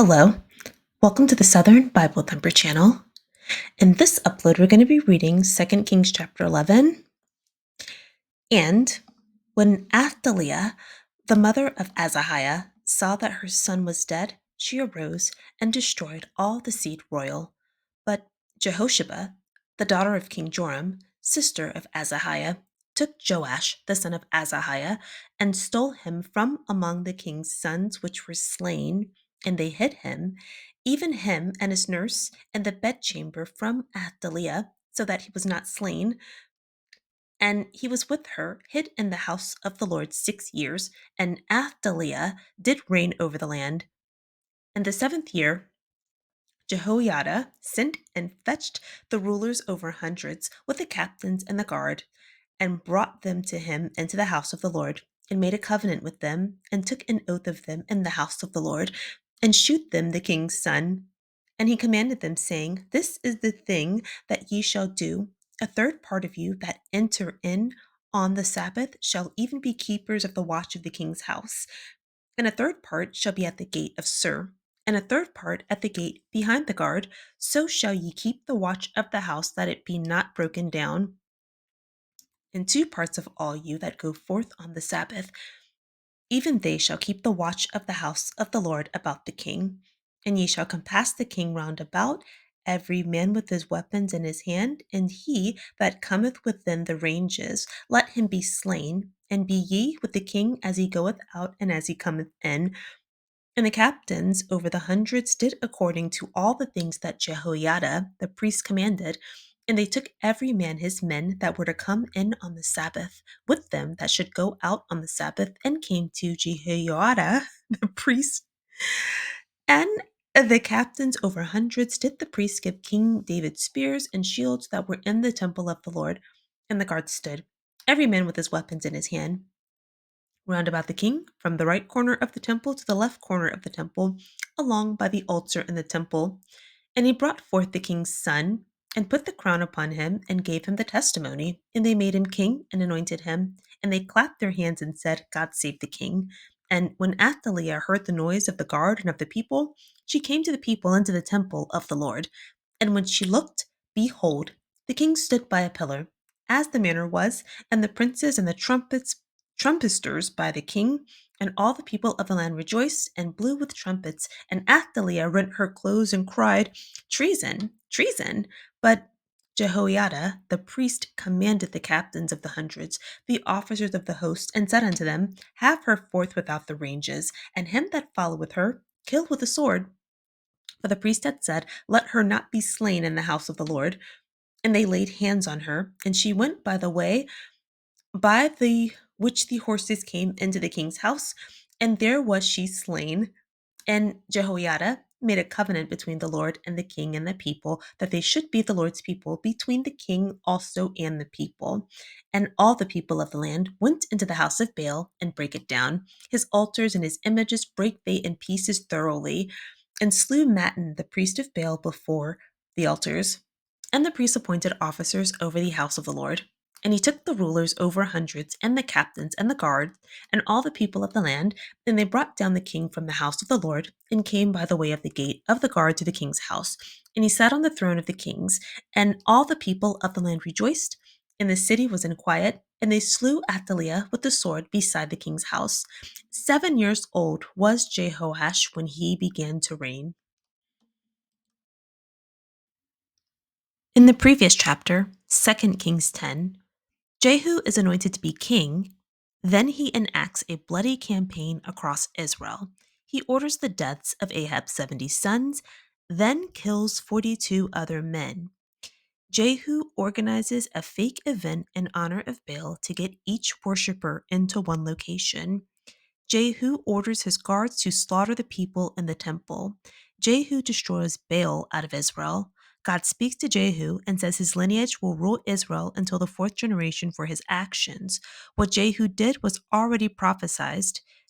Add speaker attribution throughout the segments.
Speaker 1: Hello, welcome to the Southern Bible Thumper channel. In this upload, we're going to be reading 2 Kings chapter 11. And when Athaliah, the mother of Azahiah, saw that her son was dead, she arose and destroyed all the seed royal. But Jehosheba, the daughter of King Joram, sister of Azahiah, took Joash, the son of Azahiah, and stole him from among the king's sons which were slain, and they hid him, even him and his nurse, in the bedchamber from Athaliah, so that he was not slain. And he was with her, hid in the house of the Lord 6 years, and Athaliah did reign over the land. In the 7th year, Jehoiada sent and fetched the rulers over hundreds with the captains and the guard, and brought them to him into the house of the Lord, and made a covenant with them, and took an oath of them in the house of the Lord, and shewed them the king's son. And he commanded them, saying, This is the thing that ye shall do. A third part of you that enter in on the Sabbath shall even be keepers of the watch of the king's house, and a third part shall be at the gate of Sur, and a third part at the gate behind the guard. So shall ye keep the watch of the house, that it be not broken down. And two parts of all you that go forth on the Sabbath, even they shall keep the watch of the house of the Lord about the king. And ye shall compass the king round about, every man with his weapons in his hand, and he that cometh within the ranges, let him be slain. And be ye with the king as he goeth out and as he cometh in. And the captains over the hundreds did according to all the things that Jehoiada the priest commanded. And they took every man his men that were to come in on the Sabbath, with them that should go out on the Sabbath, and came to Jehoiada the priest. And the captains over hundreds did the priests give King David spears and shields that were in the temple of the Lord. And the guards stood, every man with his weapons in his hand, round about the king, from the right corner of the temple to the left corner of the temple, along by the altar in the temple. And he brought forth the king's son, and put the crown upon him, and gave him the testimony. And they made him king, and anointed him. And they clapped their hands, and said, God save the king. And when Athaliah heard the noise of the guard and of the people, she came to the people into the temple of the Lord. And when she looked, behold, the king stood by a pillar, as the manner was, and the princes and the trumpeters by the king, and all the people of the land rejoiced and blew with trumpets. And Athaliah rent her clothes and cried, Treason, treason! But Jehoiada the priest commanded the captains of the hundreds, the officers of the host, and said unto them, Have her forth without the ranges, and him that followeth her kill with the sword. For the priest had said, Let her not be slain in the house of the Lord. And they laid hands on her, and she went by the way by the which the horses came into the king's house, and there was she slain. And Jehoiada made a covenant between the Lord and the king and the people, that they should be the Lord's people, between the king also and the people. And all the people of the land went into the house of Baal and brake it down. His altars and his images brake they in pieces thoroughly, and slew Mattan the priest of Baal before the altars. And the priests appointed officers over the house of the Lord. And he took the rulers over hundreds, and the captains, and the guards, and all the people of the land, and they brought down the king from the house of the Lord, and came by the way of the gate of the guard to the king's house. And he sat on the throne of the kings, and all the people of the land rejoiced, and the city was in quiet, and they slew Athaliah with the sword beside the king's house. 7 years old was Jehoash when he began to reign. In the previous chapter, 2 Kings 10, Jehu is anointed to be king. Then he enacts a bloody campaign across Israel. He orders the deaths of Ahab's 70 sons, then kills 42 other men. Jehu organizes a fake event in honor of Baal to get each worshiper into one location. Jehu orders his guards to slaughter the people in the temple. Jehu destroys Baal out of Israel. God speaks to Jehu and says his lineage will rule Israel until the fourth generation for his actions. What Jehu did was already prophesied.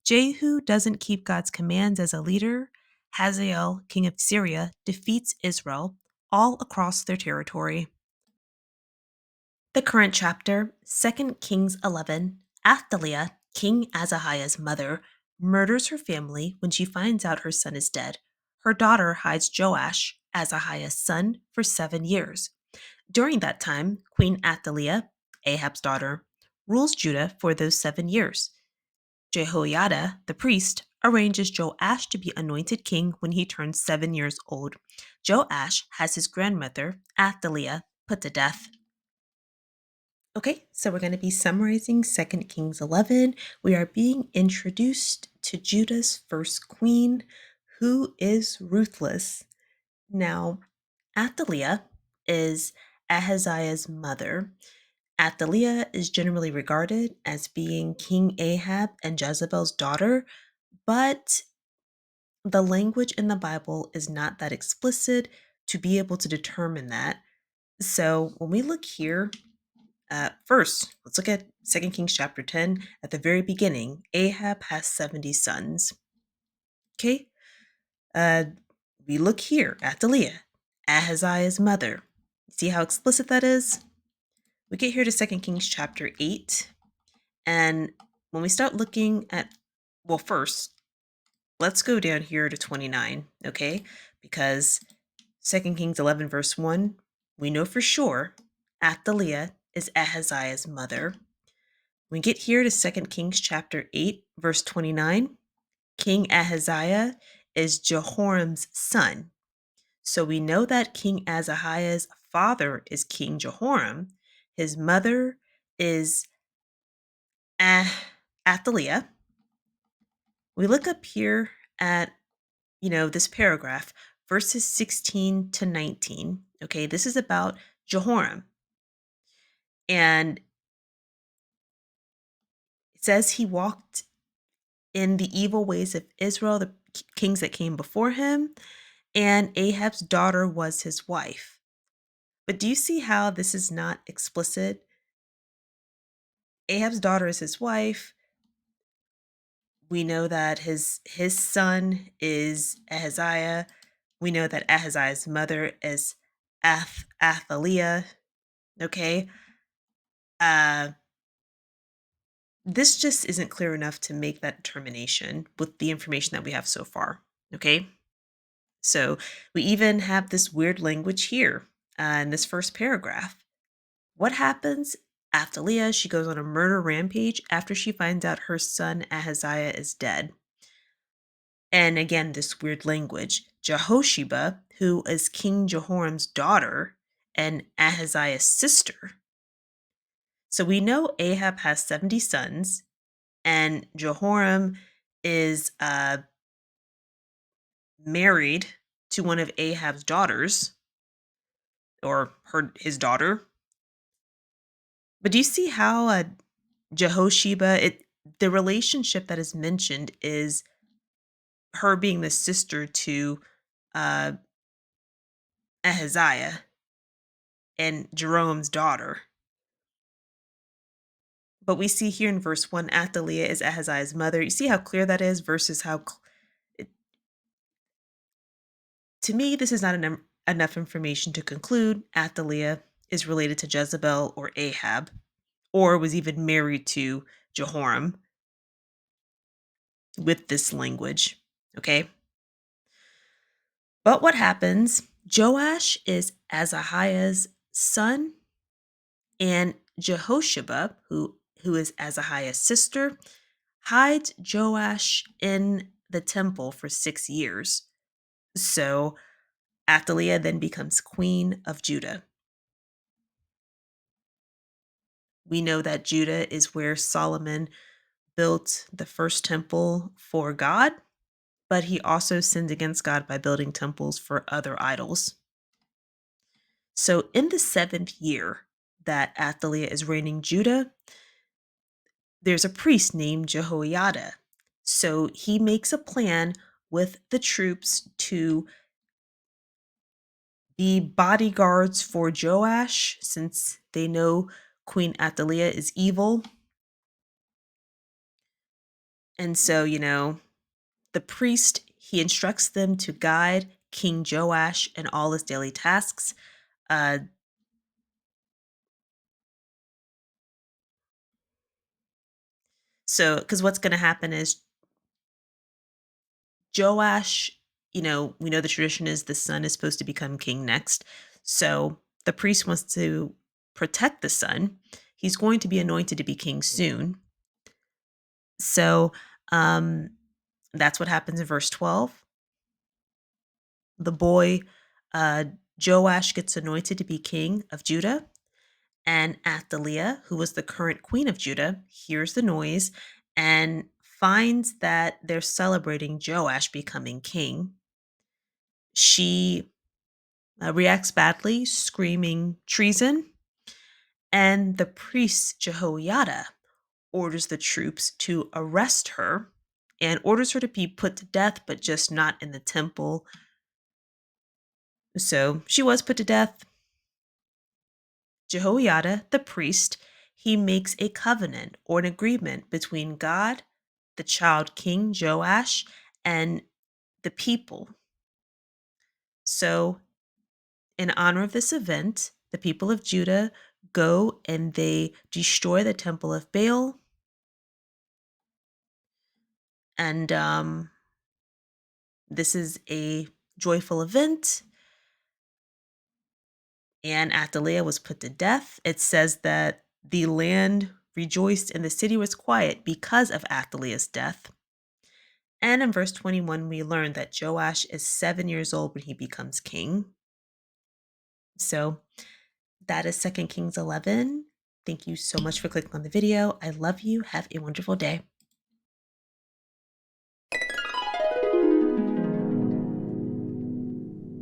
Speaker 1: Jehu doesn't keep God's commands as a leader. Hazael, king of Syria, defeats Israel all across their territory. The current chapter, 2 Kings 11, Athaliah, King Azahiah's mother, murders her family when she finds out her son is dead. her daughter hides Joash, Azahiah's son, for 7 years. During that time, Queen Athaliah, Ahab's daughter, rules Judah for those 7 years. Jehoiada, the priest, arranges Joash to be anointed king when he turns 7 years old. Joash has his grandmother, Athaliah, put to death. Okay, so we're going to be summarizing 2 Kings 11. We are being introduced to Judah's first queen, who is ruthless. Now, Athaliah is Ahaziah's mother. Athaliah is generally regarded as being King Ahab and Jezebel's daughter, but the language in the Bible is not that explicit to be able to determine that. So when we look here, first, let's look at 2 Kings chapter 10. At the very beginning, Ahab has 70 sons. Okay? Uh, we look here, Athaliah, Ahaziah's mother. See how explicit that is? We get here to 2 Kings chapter 8. And when we start looking at, well, first, let's go down here to 29, okay? Because 2 Kings 11, verse 1, we know for sure Athaliah is Ahaziah's mother. When we get here to 2 Kings chapter 8, verse 29, King Ahaziah is Jehoram's son. So we know that King Azahiah's father is King Jehoram. His mother is Athaliah. We look up here at, this paragraph, verses 16 to 19. Okay, this is about Jehoram. And it says he walked in the evil ways of Israel, the kings that came before him, and Ahab's daughter was his wife. But do you see how this is not explicit? Ahab's daughter is his wife. We know that his son is Ahaziah. We know that Ahaziah's mother is Athaliah. Okay. Uh, this just isn't clear enough to make that determination with the information that we have so far. Okay. So we even have this weird language here in this first paragraph. What happens? Athaliah, she goes on a murder rampage after she finds out her son Ahaziah is dead. And again, this weird language. Jehosheba, who is King Jehoram's daughter and Ahaziah's sister. So we know Ahab has 70 sons, and Jehoram is married to one of Ahab's daughters, or his daughter. But do you see how Jehosheba, the relationship that is mentioned is her being the sister to uh, Ahaziah and Jerome's daughter. But we see here in verse 1, Athaliah is Ahaziah's mother. You see how clear that is versus how, to me, this is not enough information to conclude Athaliah is related to Jezebel or Ahab, or was even married to Jehoram with this language. Okay? But what happens? Joash is Azahiah's son, and Jehosheba, who is Azahiah's sister, hides Joash in the temple for 6 years. So Athaliah then becomes queen of Judah. We know that Judah is where Solomon built the first temple for God, but he also sinned against God by building temples for other idols. So in the 7th year that Athaliah is reigning Judah, there's a priest named Jehoiada. So he makes a plan with the troops to be bodyguards for Joash, since they know Queen Athaliah is evil. And so, the priest, he instructs them to guide King Joash in all his daily tasks. Uh, because what's going to happen is Joash, we know the tradition is the son is supposed to become king next. So the priest wants to protect the son. He's going to be anointed to be king soon. So um, that's what happens in verse 12. The boy uh, Joash gets anointed to be king of Judah. And Athaliah, who was the current queen of Judah, hears the noise and finds that they're celebrating Joash becoming king. She reacts badly, screaming treason. And the priest Jehoiada orders the troops to arrest her and orders her to be put to death, but just not in the temple. So she was put to death. Jehoiada, the priest, he makes a covenant or an agreement between God, the child king Joash, and the people. So, in honor of this event, the people of Judah go and they destroy the temple of Baal. And this is a joyful event. And Athaliah was put to death. It says that the land rejoiced and the city was quiet because of Athaliah's death. And in verse 21, we learn that Joash is 7 years old when he becomes king. So that is 2 Kings 11. Thank you so much for clicking on the video. I love you. Have a wonderful day.